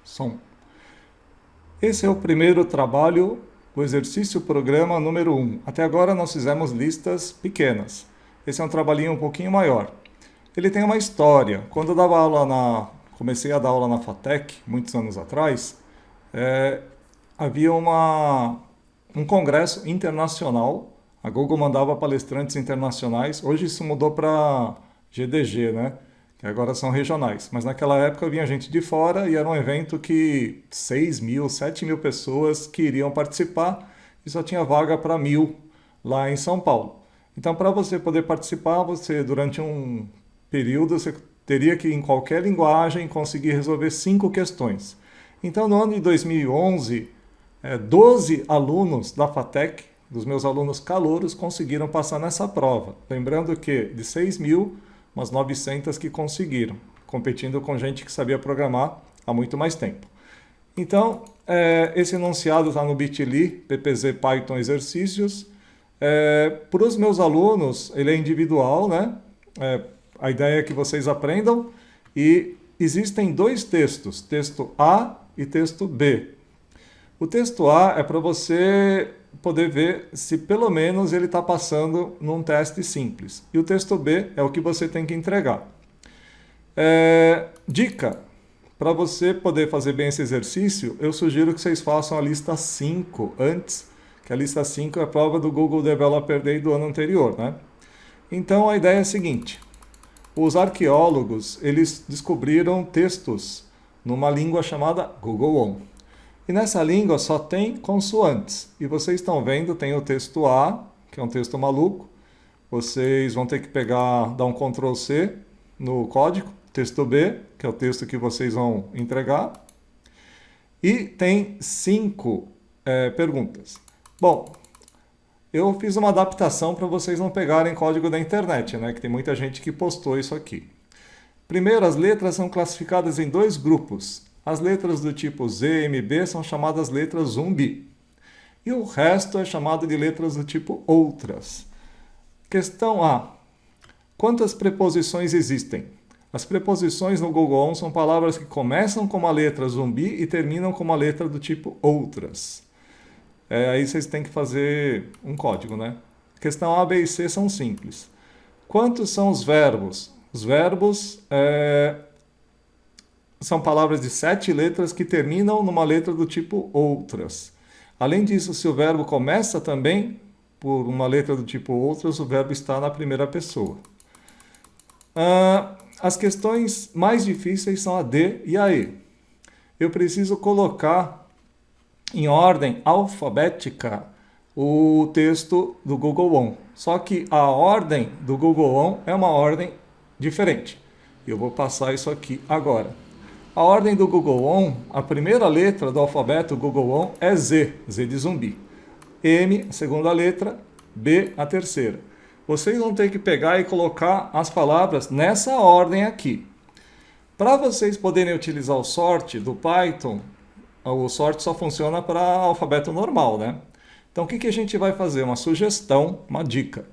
Som. Esse é o primeiro trabalho, o exercício programa número 1. Até agora nós fizemos listas pequenas. Esse é um trabalhinho um pouquinho maior. Ele tem uma história. Quando eu dava aula comecei a dar aula na FATEC, muitos anos atrás, havia um congresso internacional. A Google mandava palestrantes internacionais. Hoje isso mudou para GDG, né? Que agora são regionais. Mas naquela época vinha gente de fora e era um evento que 6.000, 7.000 pessoas queriam participar e só tinha vaga para 1.000 lá em São Paulo. Então, para você poder participar, você durante um período você teria que, em qualquer linguagem, conseguir resolver 5 questões. Então, no ano de 2011, 12 alunos da FATEC, dos meus alunos calouros, conseguiram passar nessa prova. Lembrando que de 6.000, umas 900 que conseguiram, competindo com gente que sabia programar há muito mais tempo. Então, esse enunciado está no bit.ly, ppz Python exercícios. Para os meus alunos, ele é individual, né? A ideia é que vocês aprendam. E existem 2 textos, texto A e texto B. O texto A é para você poder ver se pelo menos ele está passando num teste simples. E o texto B é o que você tem que entregar. Dica, para você poder fazer bem esse exercício, eu sugiro que vocês façam a lista 5 antes, que a lista 5 é a prova do Google Developer Day do ano anterior, né? Então a ideia é a seguinte, os arqueólogos, eles descobriram textos numa língua chamada Google. E nessa língua só tem consoantes. E vocês estão vendo, tem o texto A, que é um texto maluco. Vocês vão ter que dar um Ctrl C no código. Texto B, que é o texto que vocês vão entregar. E tem 5 perguntas. Bom, eu fiz uma adaptação para vocês não pegarem código da internet, né? Que tem muita gente que postou isso aqui. Primeiro, as letras são classificadas em 2 grupos. As letras do tipo Z, M, B são chamadas letras zumbi. E o resto é chamado de letras do tipo outras. Questão A. Quantas preposições existem? As preposições no Google são palavras que começam com uma letra zumbi e terminam com uma letra do tipo outras. Aí vocês têm que fazer um código, né? Questão A, B e C são simples. Quantos são os verbos? Os verbos são palavras de 7 letras que terminam numa letra do tipo outras. Além disso, se o verbo começa também por uma letra do tipo outras, o verbo está na primeira pessoa. As questões mais difíceis são a D e a E. Eu preciso colocar em ordem alfabética o texto do Google On. Só que a ordem do Google On é uma ordem diferente. Eu vou passar isso aqui agora. A ordem do Google On, a primeira letra do alfabeto Google On é Z, Z de zumbi. M, a segunda letra, B, a terceira. Vocês vão ter que pegar e colocar as palavras nessa ordem aqui. Para vocês poderem utilizar o sort do Python, o sort só funciona para alfabeto normal, né? Então o que a gente vai fazer? Uma sugestão, uma dica.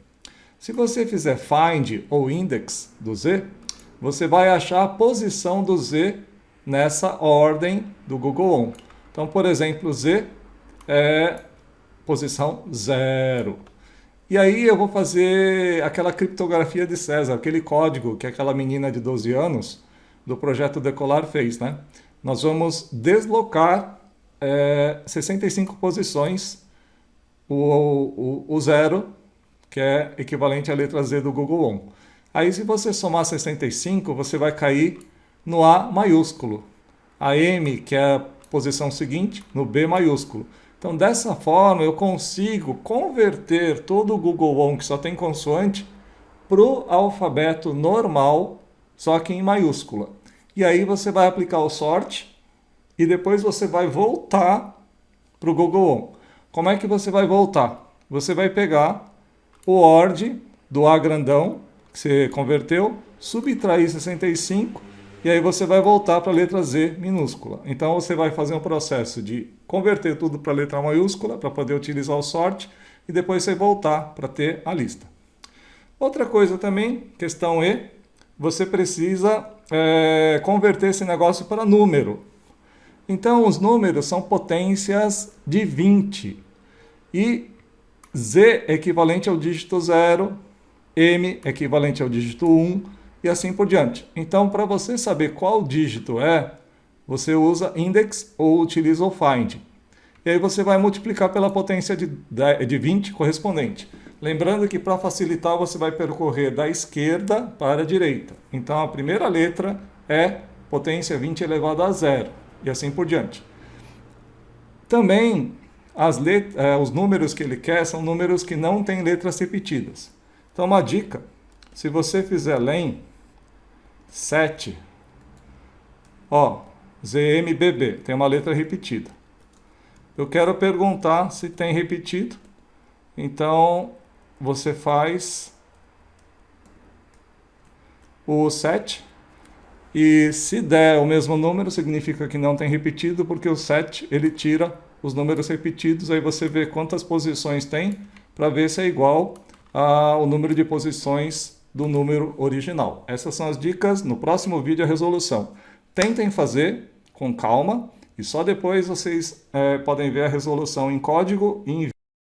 Se você fizer find ou index do Z, você vai achar a posição do Z nessa ordem do Google On. Então, por exemplo, Z é posição 0. E aí eu vou fazer aquela criptografia de César, aquele código que aquela menina de 12 anos do projeto Decolar fez, né? Nós vamos deslocar 65 posições, o 0, que é equivalente à letra Z do Google On. Aí se você somar 65, você vai cair no A maiúsculo, a M, que é a posição seguinte, no B maiúsculo. Então, dessa forma, eu consigo converter todo o Google On, que só tem consoante, para o alfabeto normal, só que em maiúscula. E aí você vai aplicar o sort e depois você vai voltar para o Google On. Como é que você vai voltar? Você vai pegar o ORD do A grandão, que você converteu, subtrair 65, e aí você vai voltar para a letra Z minúscula. Então você vai fazer um processo de converter tudo para a letra maiúscula, para poder utilizar o sort, e depois você voltar para ter a lista. Outra coisa também, questão E, você precisa converter esse negócio para número. Então, os números são potências de 20. E Z é equivalente ao dígito 0, M é equivalente ao dígito 1 e assim por diante. Então, para você saber qual dígito é, você usa index ou utiliza o find. E aí você vai multiplicar pela potência de 20 correspondente. Lembrando que para facilitar você vai percorrer da esquerda para a direita. Então a primeira letra é potência 20 elevado a 0 e assim por diante. Também os números que ele quer são números que não têm letras repetidas. Então uma dica, se você fizer len 7, ZMBB, tem uma letra repetida. Eu quero perguntar se tem repetido, então você faz o 7 e se der o mesmo número significa que não tem repetido, porque o 7 ele tira os números repetidos, aí você vê quantas posições tem para ver se é igual ao número de posições do número original. Essas são as dicas, no próximo vídeo a resolução. Tentem fazer com calma e só depois vocês podem ver a resolução em código e em